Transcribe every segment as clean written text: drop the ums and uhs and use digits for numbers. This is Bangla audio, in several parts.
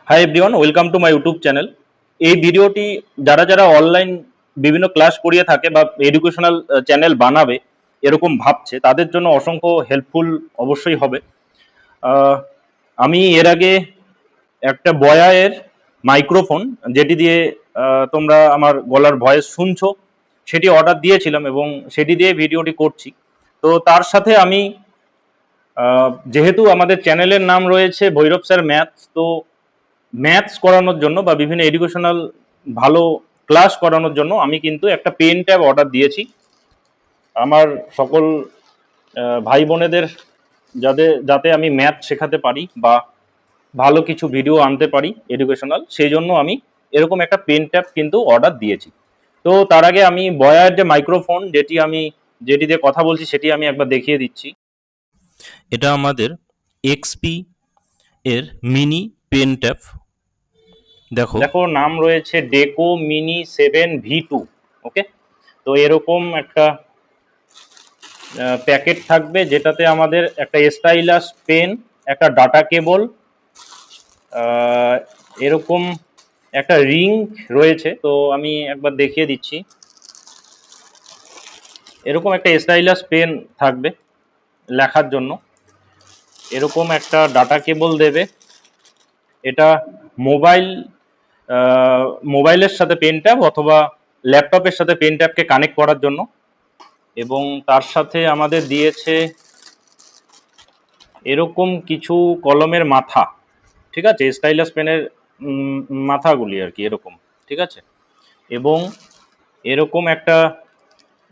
Hi everyone, welcome to my YouTube channel. এই ভিডিওটি যারা যারা অনলাইন বিভিন্ন ক্লাস করিয়ে থাকে বা এডুকেশনাল চ্যানেল বানাবে এরকম ভাবছে, তাদের জন্য অসংখ্য হেল্পফুল অবশ্যই হবে। আহ, আমি এর আগে একটা বয়ায়ের মাইক্রোফোন, যেটি দিয়ে তোমরা আমার গলার ভয়েস শুনছো, সেটি অর্ডার দিয়েছিলাম এবং সেটি দিয়ে ভিডিওটি করছি। তো তার সাথে আমি যেহেতু আমাদের চ্যানেলের নাম রয়েছে ভৈরব স্যার ম্যাথস, তো ম্যাথস করানোর জন্য বা বিভিন্ন এডুকেশনাল ভালো ক্লাস করানোর জন্য আমি কিন্তু একটা পেন ট্যাব অর্ডার দিয়েছি আমার সকল ভাই বোনেদের, যাতে আমি ম্যাথ শেখাতে পারি বা ভালো কিছু ভিডিও আনতে পারি এডুকেশনাল, সেই জন্য আমি এরকম একটা পেন ট্যাব কিন্তু অর্ডার দিয়েছি। তো তার আগে আমি বয়ার যে মাইক্রোফোন যেটি দিয়ে কথা বলছি সেটি আমি একবার দেখিয়ে দিচ্ছি। এটা আমাদের এক্সপি এর মিনি পেন ট্যাব। দেখো দেখো নাম রয়েছে ডেকো মিনি 7V2। ওকে, তো এরকম একটা প্যাকেট থাকবে, যেটাতে আমাদের একটা স্টাইলাস পেন, একটা ডাটা কেবল, এরকম একটা রিং রয়েছে। তো আমি একবার দেখিয়ে দিচ্ছি। এরকম একটা স্টাইলাস পেন থাকবে লেখার জন্য, এরকম একটা ডাটা কেবল দেবে। এটা মোবাইল মোবাইলের সাথে পেন ট্যাব অথবা ল্যাপটপের সাথে পেন ট্যাবকে কানেক্ট করার জন্য। এবং তার সাথে আমাদের দিয়েছে এরকম কিছু কলমের মাথা, ঠিক আছে, স্টাইলাস পেনের মাথাগুলি আর কি এরকম, ঠিক আছে। এবং এরকম একটা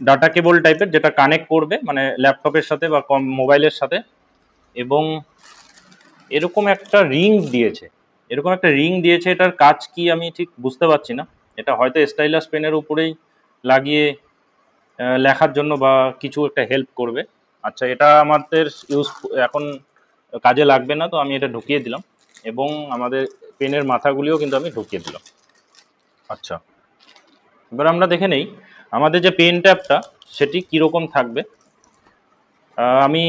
ডাটা কেবল টাইপের, যেটা কানেক্ট করবে মানে ল্যাপটপের সাথে বা মোবাইলের সাথে। এবং এরকম একটা রিং দিয়েছে, এটার কাজ কি আমি ঠিক বুঝতে পারছি না। এটা হয়তো স্টাইলাস পেনের উপরেই লাগিয়ে লেখার জন্য বা কিছু একটা হেল্প করবে। আচ্ছা, এটা আমাদের এখন কাজে লাগবে না, তো আমি এটা ঢুকিয়ে দিলাম এবং আমাদের পেনের মাথাগুলিও কিন্তু আমি ঢুকিয়ে দিলাম। আচ্ছা, এবার আমরা দেখে নেই আমাদের যে পেন ট্যাবটা সেটি কীরকম থাকবে। আমি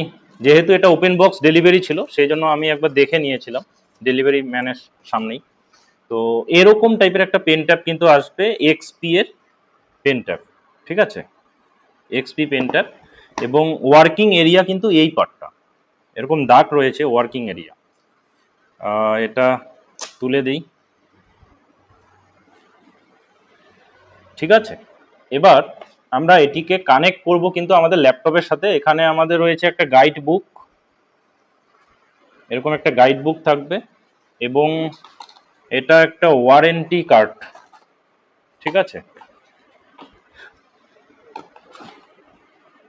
যেহেতু এটা ওপেন বক্স ডেলিভারি ছিল, সেই জন্য আমি একবার দেখে নিয়েছিলাম ডেলিভারি ম্যানের সামনেই। তো এরকম টাইপের একটা পেন ট্যাব কিন্তু আসবে, এক্সপি এর পেন ট্যাব, ঠিক আছে, এক্সপি পেন ট্যাব। এবং ওয়ার্কিং এরিয়া কিন্তু এই পার্টটা এরকম দাগ রয়েছে, ওয়ার্কিং এরিয়া। এটা তুলে দিই, ঠিক আছে। এবার আমরা এটিকে কানেক্ট করব কিন্তু আমাদের ল্যাপটপের সাথে। এখানে আমাদের রয়েছে একটা গাইড বুক, এরকম একটা গাইড বুক থাকবে এবং এটা একটা ওয়ারেন্টি কার্ড, ঠিক আছে।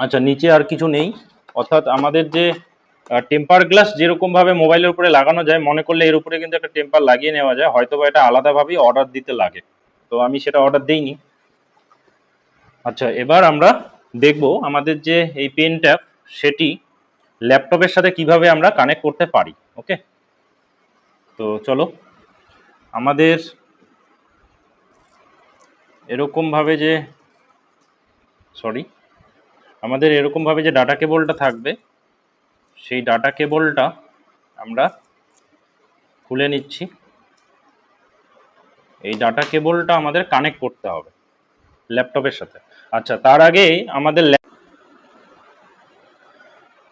আচ্ছা, নিচে আর কিছু নেই, অর্থাৎ আমাদের যে টেম্পার গ্লাস যেরকম ভাবে মোবাইলের উপরে লাগানো যায়, মনে করলে এর উপরে কিন্তু একটা টেম্পার লাগিয়ে নেওয়া যায়, হয়তো বা এটা আলাদাভাবেই অর্ডার দিতে লাগে, তো আমি সেটা অর্ডার দিইনি। আচ্ছা, এবার আমরা দেখব আমাদের যে এই পেন ট্যাব সেটি ল্যাপটপের সাথে কিভাবে আমরা কানেক্ট করতে পারি। ওকে, তো চলো, আমাদের এরকমভাবে যে ডাটা কেবলটা থাকবে, সেই ডাটা কেবলটা আমরা খুলে নিচ্ছি। এই ডাটা কেবলটা আমাদের কানেক্ট করতে হবে ল্যাপটপের সাথে। আচ্ছা, তার আগে আমাদের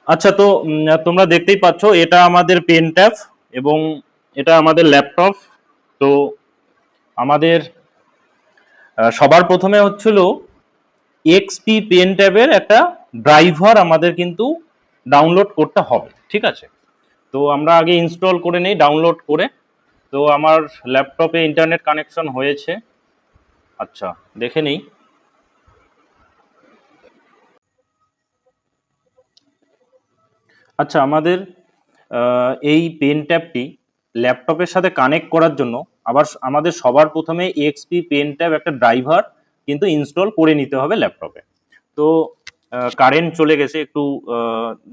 আচ্ছা, তো তোমরা দেখতেই পাচ্ছ এটা আমাদের পেন ট্যাব এবং এটা আমাদের ল্যাপটপ। তো আমাদের সবার প্রথমে হচ্ছিল এক্সপি পেন ট্যাবের একটা ড্রাইভার আমাদের কিন্তু ডাউনলোড করতে হবে, ঠিক আছে। তো আমরা আগে ইনস্টল করে নিই ডাউনলোড করে। তো আমার ল্যাপটপে ইন্টারনেট কানেকশন হয়েছে। আচ্ছা, দেখে নিই। আচ্ছা, আমাদের এই পেন ট্যাবটি ল্যাপটপের সাথে কানেক্ট করার জন্য আবার আমাদের সবার প্রথমে এক্সপি পেন ট্যাব একটা ড্রাইভার কিন্তু ইনস্টল করে নিতে হবে ল্যাপটপে। তো কারেন্ট চলে গেছে, একটু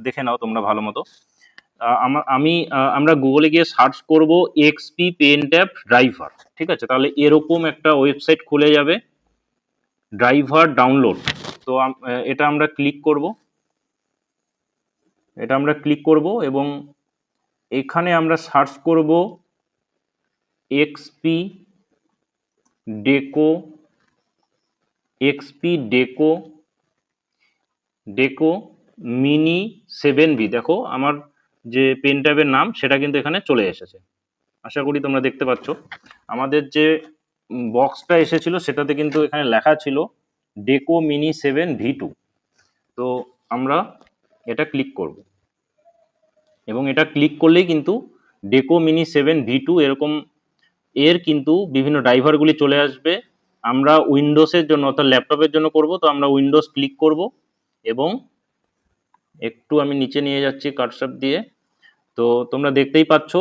দেখে নাও তোমরা ভালো মতো। আমরা গুগলে গিয়ে সার্চ করব এক্সপি পেন ট্যাব ড্রাইভার, ঠিক আছে। তাহলে এরকম একটা ওয়েবসাইট খুলে যাবে, ড্রাইভার ডাউনলোড। তো এটা আমরা ক্লিক করব, এবং এখানে আমরা সার্চ করব এক্সপি ডেকো ডেকো মিনি 7V। দেখো আমার যে পেন ট্যাবের নাম সেটা কিন্তু এখানে চলে এসেছে। আশা করি তোমরা দেখতে পাচ্ছ। আমাদের যে বক্সটা এসেছিল সেটাতে কিন্তু এখানে লেখা ছিল ডেকো মিনি 7V2। তো আমরা এটা ক্লিক করব এবং এটা ক্লিক করলেই কিন্তু ডেকো মিনি 7V2 এরকম এর কিন্তু বিভিন্ন ড্রাইভারগুলি চলে আসবে। আমরা উইন্ডোজের জন্য অর্থাৎ ল্যাপটপের জন্য করব, তো আমরা উইন্ডোজ ক্লিক করব এবং একটু আমি নিচে নিয়ে যাচ্ছি কার্সর দিয়ে। তো তোমরা দেখতেই পাচ্ছ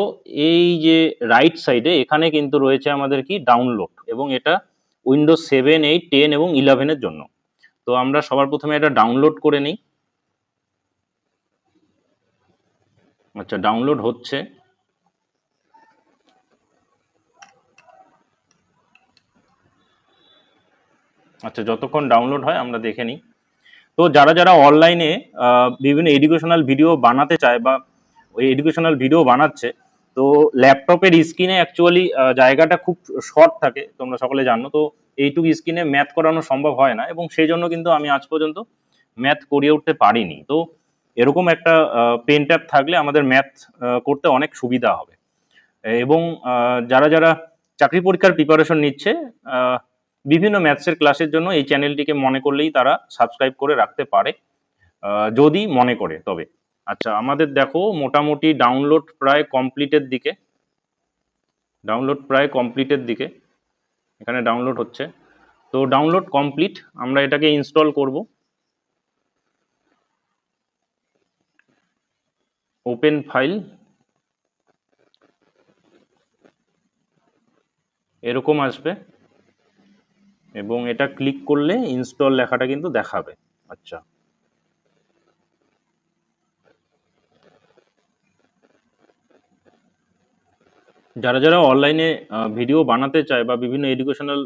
এই যে রাইট সাইডে এখানে কিন্তু রয়েছে আমাদের কি ডাউনলোড, এবং এটা উইন্ডোজ 7, 8, 10 এবং 11-এর জন্য। তো আমরা সবার প্রথমে এটা ডাউনলোড করে নিই। আচ্ছা, ডাউনলোড হচ্ছে। আচ্ছা, যতক্ষণ ডাউনলোড হয় আমরা দেখে নিই। তো যারা যারা অনলাইনে বিভিন্ন এডুকেশনাল ভিডিও বানাতে চায় বা ওই এডুকেশনাল ভিডিও বানাচ্ছে, তো ল্যাপটপের স্ক্রিনে অ্যাকচুয়ালি জায়গাটা খুব শর্ট থাকে, তোমরা সকলে জানো। তো এইটুকু স্ক্রিনে ম্যাথ করানো সম্ভব হয় না, এবং সেই জন্য কিন্তু আমি আজ পর্যন্ত ম্যাথ করিয়ে উঠতে পারিনি। তো এরকম একটা পেন ট্যাব থাকলে আমাদের ম্যাথ করতে অনেক সুবিধা হবে। এবং যারা যারা চাকরি পরীক্ষার প্রিপারেশন নিচ্ছে, বিভিন্ন ম্যাথসের ক্লাসের জন্য এই চ্যানেলটিকে মনে করলেই তারা সাবস্ক্রাইব করে রাখতে পারে, যদি মনে করে তবে। আচ্ছা, আমাদের দেখো মোটামুটি ডাউনলোড প্রায় কমপ্লিটের দিকে। এখানে ডাউনলোড হচ্ছে। তো ডাউনলোড কমপ্লিট, আমরা এটাকে ইনস্টল করব। ওপেন ফাইল, এরকম আসবে, এবং এটা ক্লিক করলে ইনস্টল লেখাটা কিন্তু দেখাবে। আচ্ছা, যারা যারা অনলাইনে ভিডিও বানাতে চায় বা বিভিন্ন এডুকেশনাল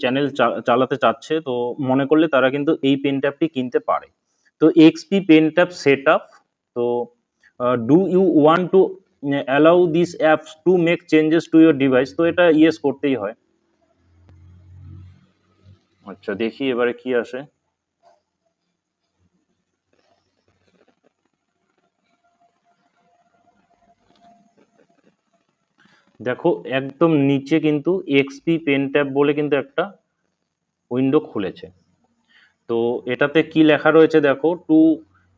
চ্যানেল চালাতে চাচ্ছে, তো মনে করলে তারা কিন্তু এই পেন ট্যাবটি কিনতে পারে। তো XP pen tab set up. তো do you want to allow this apps to make changes to your device? তো এটা ইয়েস করতেই হয়। আচ্ছা, দেখি এবারে কি আসে। দেখো একদম নিচে কিন্তু এক্সপি পেন ট্যাব বলে কিন্তু একটা উইন্ডো খুলেছে। তো এটাতে কি লেখা রয়েছে দেখো, two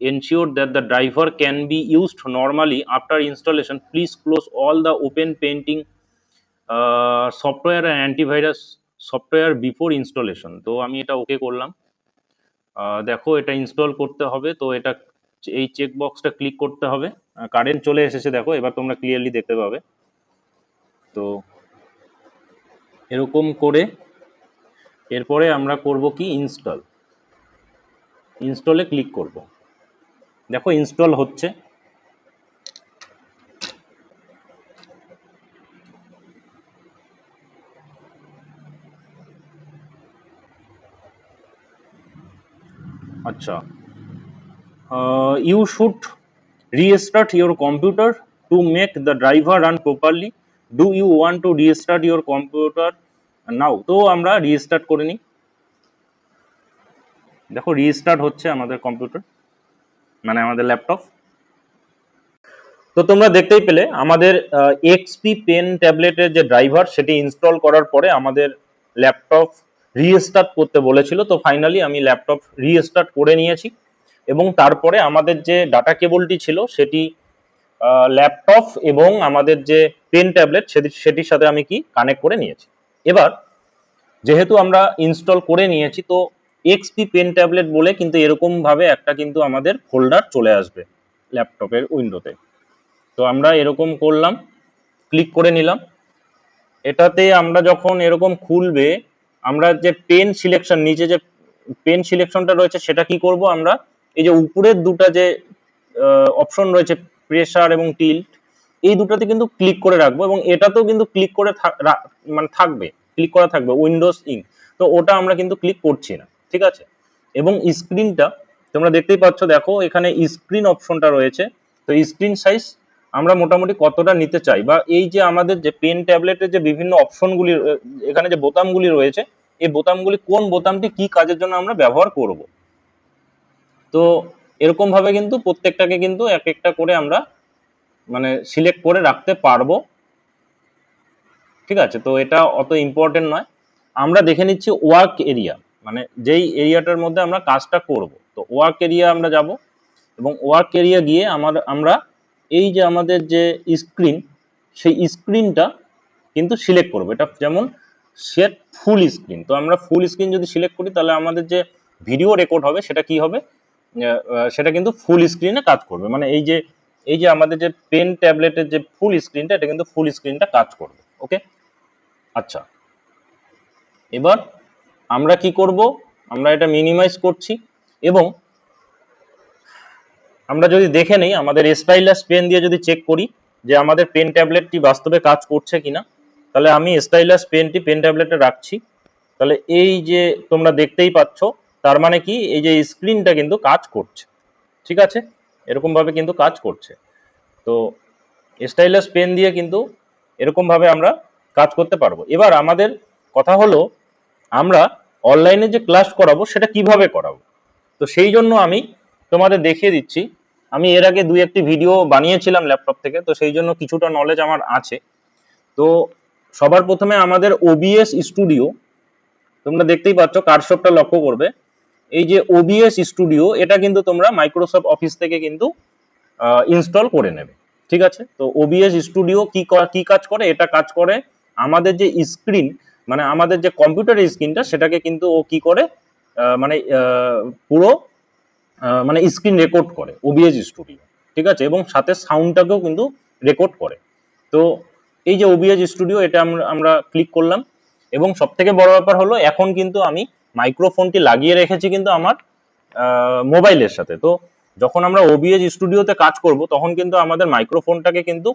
ensure that the driver can be used normally after installation, please close all the open painting software and antivirus software before installation. তো আমি এটা ওকে করলাম। দেখো এটা ইনস্টল করতে হবে, তো এটা এই চেক বক্সটা ক্লিক করতে হবে। কারেন্ট চলে এসেছে, দেখো এবার তোমরা ক্লিয়ারলি দেখতে পাবে। তো এরকম করে এরপরে আমরা করব কি, ইনস্টলে ক্লিক করব। দেখো ইনস্টল হচ্ছে। আচ্ছা, you should restart your computer to make the driver run properly. Do you want to restart your computer now? তো আমরা রিস্টার্ট করে নিই। দেখো রিস্টার্ট হচ্ছে আমাদের কম্পিউটার, মানে আমাদের ল্যাপটপ। তো তোমরা দেখতেই পেলে আমাদের এক্সপি পেন ট্যাবলেটের যে ড্রাইভার সেটি ইনস্টল করার পরে আমাদের ল্যাপটপ রিস্টার্ট করতে বলেছিল। তো ফাইনালি আমি ল্যাপটপ রিস্টার্ট করে নিয়েছি, এবং তারপরে আমাদের যে ডাটা কেবলটি ছিল সেটি ল্যাপটপ এবং আমাদের যে পেন ট্যাবলেট সেটির সাথে আমি কি কানেক্ট করে নিয়েছি। এবার যেহেতু আমরা ইনস্টল করে নিয়েছি, তো এক্সপি পেন ট্যাবলেট বলে কিন্তু এরকম ভাবে একটা কিন্তু আমাদের ফোল্ডার চলে আসবে ল্যাপটপের উইন্ডোতে। তো আমরা এরকম করলাম, ক্লিক করে নিলাম। এটাতে আমরা যখন এরকম খুলবে, আমরা যে পেন সিলেকশন, নিচে যে পেন সিলেকশনটা রয়েছে সেটা কি করব, আমরা এই যে উপরের দুটা যে অপশন রয়েছে প্রেসার এবং টিল্ট, এই দুটাতে কিন্তু ক্লিক করে রাখবো, এবং এটাতেও কিন্তু ক্লিক করে মানে থাকবে, ক্লিক করা থাকবে উইন্ডোজ ইঙ্ক। তো ওটা আমরা কিন্তু ক্লিক করছি না, ঠিক আছে। এবং স্ক্রিনটা তোমরা দেখতেই পাচ্ছ, দেখো এখানে স্ক্রিন অপশনটা রয়েছে। তো স্ক্রিন সাইজ আমরা মোটামুটি কতটা নিতে চাই, বা এই যে আমাদের যে পেন ট্যাবলেটের যে বিভিন্ন অপশনগুলি এখানে যে বোতামগুলি রয়েছে, এই বোতামগুলি কোন বোতামটি কি কাজের জন্য আমরা ব্যবহার করব। তো এরকম ভাবে কিন্তু প্রত্যেকটাকে কিন্তু এক একটা করে আমরা মানে সিলেক্ট করে রাখতে পারবো। ঠিক আছে, তো এটা অত ইম্পর্টেন্ট নয়। আমরা দেখে নিচ্ছি ওয়ার্ক এরিয়া, মানে যেই এরিয়াটার মধ্যে আমরা কাজটা করব। তো ওয়ার্ক এরিয়া আমরা যাব, এবং ওয়ার্ক এরিয়া গিয়ে আমরা এই যে আমাদের যে স্ক্রিন, সেই স্ক্রিনটা কিন্তু সিলেক্ট করবো। এটা যেমন সেট ফুল স্ক্রিন, তো আমরা ফুল স্ক্রিন যদি সিলেক্ট করি তাহলে আমাদের যে ভিডিও রেকর্ড হবে সেটা কি হবে, সেটা কিন্তু ফুল স্ক্রিনে কাজ করবে। মানে এই যে আমাদের যে পেন ট্যাবলেটের যে ফুল স্ক্রিনটা, এটা কিন্তু ফুল স্ক্রিনটা কাজ করবে। ওকে, আচ্ছা, এবার আমরা কি করব, আমরা এটা মিনিমাইজ করছি, এবং আমরা যদি দেখে নেই আমাদের স্টাইলাস পেন দিয়ে যদি চেক করি যে আমাদের পেন ট্যাবলেটটি বাস্তবে কাজ করছে কিনা, তাহলে আমি স্টাইলাস পেনটি পেন ট্যাবলেটে রাখছি। তাহলে এই যে তোমরা দেখতেই পাচ্ছ, তার মানে কি এই যে স্ক্রিনটা কিন্তু কাজ করছে। ঠিক আছে, এরকম ভাবে কিন্তু কাজ করছে। তো স্টাইলাস পেন দিয়ে কিন্তু এরকম ভাবে আমরা কাজ করতে পারবো। এবার আমাদের কথা হলো আমরা অনলাইনে যে ক্লাস করাবো সেটা কিভাবে করাবো। তো সেই জন্য আমি তোমাদের দেখিয়ে দিচ্ছি। আমি এর আগে দুই একটি ভিডিও বানিয়েছিলাম ল্যাপটপ থেকে, তো সেই জন্য কিছুটা নলেজ আমার আছে। তো সবার প্রথমে আমাদের ওবিএস স্টুডিও, তোমরা দেখতেই পাচ্ছ কার্সরটা লক্ষ্য করবে, এই যে ওবিএস স্টুডিও, এটা কিন্তু তোমরা মাইক্রোসফট অফিস থেকে কিন্তু ইনস্টল করে নেবে। ঠিক আছে, তো ওবিএস স্টুডিও কি কাজ করে, এটা কাজ করে আমাদের যে স্ক্রিন, মানে আমাদের যে কম্পিউটারের স্ক্রিনটা, সেটাকে কিন্তু ও কি করে মানে পুরো মানে স্ক্রিন রেকর্ড করে ওবিএস স্টুডিও। ঠিক আছে, এবং সাথে সাউন্ডটাকেও কিন্তু রেকর্ড করে। তো এই যে ওবিএস স্টুডিও, এটা আমরা ক্লিক করলাম, এবং সব থেকে বড় ব্যাপার হলো এখন কিন্তু আমি মাইক্রোফোনটি লাগিয়ে রেখেছি কিন্তু আমার মোবাইলের সাথে। তো যখন আমরা ওবিএস স্টুডিওতে কাজ করব তখন কিন্তু আমাদের মাইক্রোফোনটাকে কিন্তু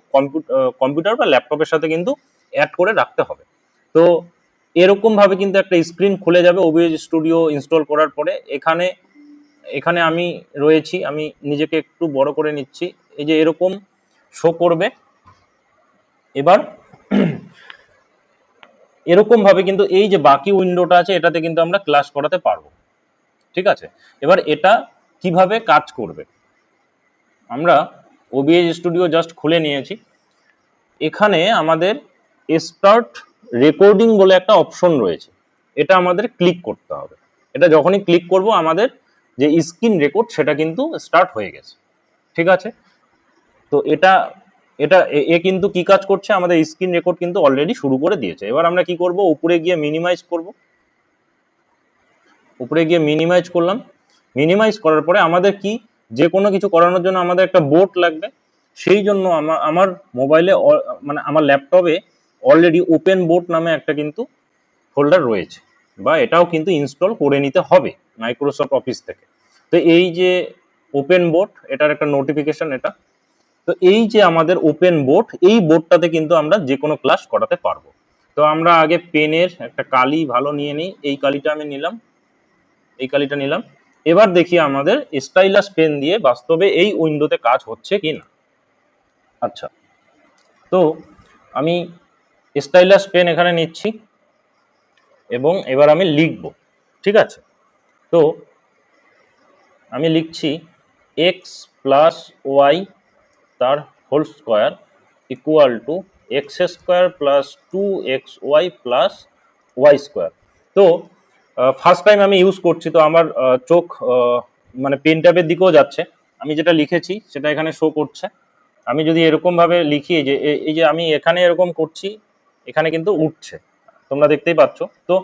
কম্পিউটার বা ল্যাপটপের সাথে কিন্তু অ্যাড করে রাখতে হবে। তো এরকম ভাবে কিন্তু একটা স্ক্রিন খুলে যাবে ওবিএস স্টুডিও ইনস্টল করার পরে। এখানে এখানে আমি রয়েছি, আমি নিজেকে একটু বড় করে নিচ্ছি, এই যে এরকম শো করবে। এবার এরকম ভাবে কিন্তু এই যে বাকি উইন্ডোটা আছে এটাতে কিন্তু আমরা ক্লাস করাতে পারবো। ঠিক আছে, এবার এটা কিভাবে কাজ করবে, আমরা ওবিএস স্টুডিও জাস্ট খুলে নিয়েছি। এখানে আমাদের স্টার্ট রেকর্ডিং বলে একটা অপশন রয়েছে, এটা আমাদের ক্লিক করতে হবে। এটা যখনই ক্লিক করব আমাদের যে স্ক্রিন রেকর্ড সেটা কিন্তু স্টার্ট হয়ে গেছে। ঠিক আছে, তো এটা এটা এ কিন্তু কি কাজ করছে, আমাদের স্ক্রিন রেকর্ড কিন্তু অলরেডি শুরু করে দিয়েছে। এবার আমরা কি করব, উপরে গিয়ে মিনিমাইজ করব, উপরে গিয়ে মিনিমাইজ করলাম। মিনিমাইজ করার পরে আমাদের কি যে কোনো কিছু করানোর জন্য আমাদের একটা বোর্ড লাগবে। সেই জন্য আমার মোবাইলে মানে আমার ল্যাপটপে অলরেডি ওপেন বোর্ড নামে একটা কিন্তু ফোল্ডার রয়েছে, বা এটাও কিন্তু ইনস্টল করে নিতে হবে মাইক্রোসফট অফিস থেকে। তো এই যে ওপেন বোর্ড, এটার একটা নোটিফিকেশন এটা। তো এই যে আমাদের ওপেন বোর্ড, এই বোর্ডটাতে কিন্তু আমরা যে কোনো ক্লাস করাতে পারবো। তো আমরা আগে পেনের একটা কালি ভালো নিয়ে নিই, এই কালিটা আমি নিলাম, এই কালিটা নিলাম। এবার দেখি আমাদের স্টাইলাস পেন দিয়ে বাস্তবে এই উইন্ডোতে কাজ হচ্ছে কিনা। আচ্ছা, তো আমি স্টাইলাস পেন এখানে নিচ্ছি, এবং এবার আমি লিখব। ঠিক আছে, তো আমি লিখছি এক্স প্লাস ওয়াই তার whole square equal to x square plus 2xy plus y square. তো ফার্স্ট টাইম আমি ইউজ করছি, তো আমার চোখ মানে পেন ট্যাবের দিকেও যাচ্ছে। আমি যেটা লিখেছি সেটা এখানে শো করছে। আমি যদি এরকম ভাবে লিখি যে এই যে আমি এখানে এরকম করছি, এখানে কিন্তু উঠছে, তোমরা দেখতেই পাচ্ছ। তো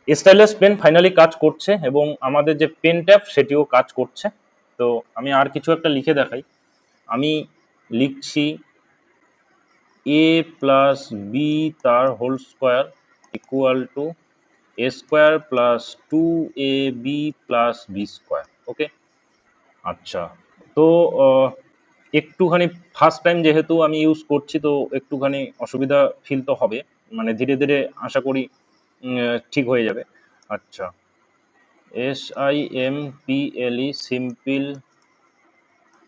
স্টাইলাস পেন ফাইনালি কাজ করছে, এবং আমাদের যে পেন ট্যাব সেটিও কাজ করছে। তো আমি আর কিছু একটা লিখে দেখাই। আমি লিখছি এ প্লাস বি তার whole square equal to A square plus 2ab plus B square. Okay, আচ্ছা, তো একটুখানি ফার্স্ট টাইম যেহেতু আমি ইউজ করছি, তো একটুখানি অসুবিধা ফিল তো হবে, মানে ধীরে ধীরে আশা করি ঠিক হয়ে যাবে। আচ্ছা, SIMPLE সিম্পল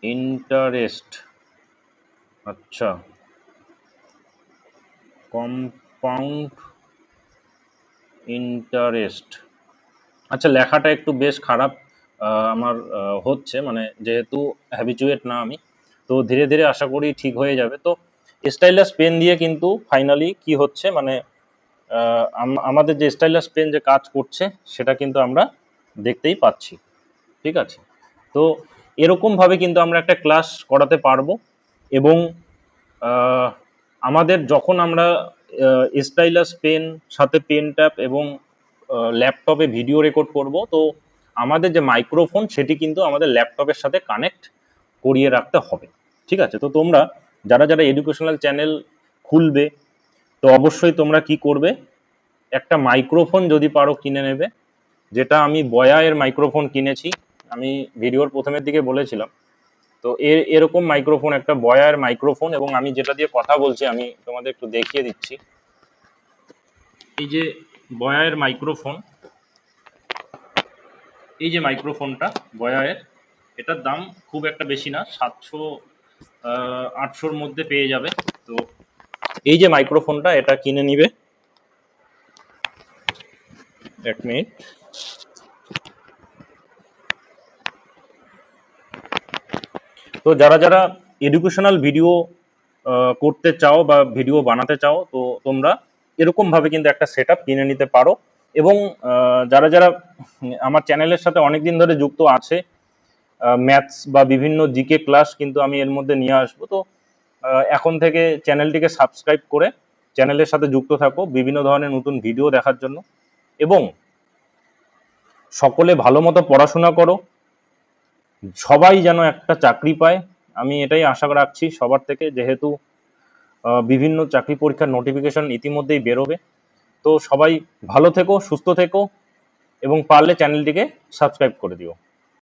ইন্টারেস্ট আচ্ছা, কম্পাউন্ড ইন্টারেস্ট। আচ্ছা, লেখাটা একটু বেশ খারাপ আমার হচ্ছে, মানে যেহেতু হ্যাবিচুয়েট না আমি, তো ধীরে ধীরে আশা করি ঠিক হয়ে যাবে। তো স্টাইলাস পেন দিয়ে কিন্তু ফাইনালি কি হচ্ছে, মানে আমাদের যে স্টাইলাস পেন যে কাজ করছে সেটা কিন্তু আমরা দেখতেই পাচ্ছি। ঠিক আছে, তো এরকমভাবে কিন্তু আমরা একটা ক্লাস করাতে পারবো। এবং আহ, আমাদের যখন আমরা স্টাইলাস পেন সাথে পেন ট্যাব এবং ল্যাপটপে ভিডিও রেকর্ড করব, তো আমাদের যে মাইক্রোফোন সেটি কিন্তু আমাদের ল্যাপটপের সাথে কানেক্ট করিয়ে রাখতে হবে। ঠিক আছে, তো তোমরা যারা যারা এডুকেশনাল চ্যানেল খুলবে, তো অবশ্যই তোমরা কি করবে, একটা মাইক্রোফোন যদি পারো কিনে নেবে। যেটা আমি বয়া এর মাইক্রোফোন কিনেছি, আমি ভিডিওর প্রথমের দিকে বলেছিলাম। তো এরকম মাইক্রোফোন, একটা বয়ার মাইক্রোফোন, এবং আমি যেটা দিয়ে কথা বলছি আমি তোমাদের একটু দেখিয়ে দিচ্ছি। এই যে বয়ার মাইক্রোফোন, এই যে মাইক্রোফোনটা বয়ার, এটার দাম খুব একটা বেশি না, 700 800-র মধ্যে পেয়ে যাবে। তো এই যে মাইক্রোফোনটা, এটা কিনে নিবে। 1 মিনিট। তো যারা যারা এডুকেশনাল ভিডিও করতে চাও বা ভিডিও বানাতে চাও, তো তোমরা এরকম ভাবে কিন্তু একটা সেটআপ কিনে নিতে পারো। এবং যারা যারা আমার চ্যানেলের সাথে অনেকদিন ধরে যুক্ত আছে, ম্যাথস বা বিভিন্ন জিকে ক্লাস কিন্তু আমি এর মধ্যে নিয়ে আসবো। তো এখন থেকে চ্যানেলটিকে সাবস্ক্রাইব করে চ্যানেলের সাথে যুক্ত থাকো বিভিন্ন ধরনের নতুন ভিডিও দেখার জন্য। এবং সকলে ভালো মতো পড়াশোনা করো, সবাই যেন একটা চাকরি পায়, আমি এটাই আশা রাখছি সবার থেকে, যেহেতু বিভিন্ন চাকরি পরীক্ষার নোটিফিকেশন ইতিমধ্যেই বেরোবে। তো সবাই ভালো থেকো, সুস্থ থেকো, এবং পারলে চ্যানেলটিকে সাবস্ক্রাইব করে দিও।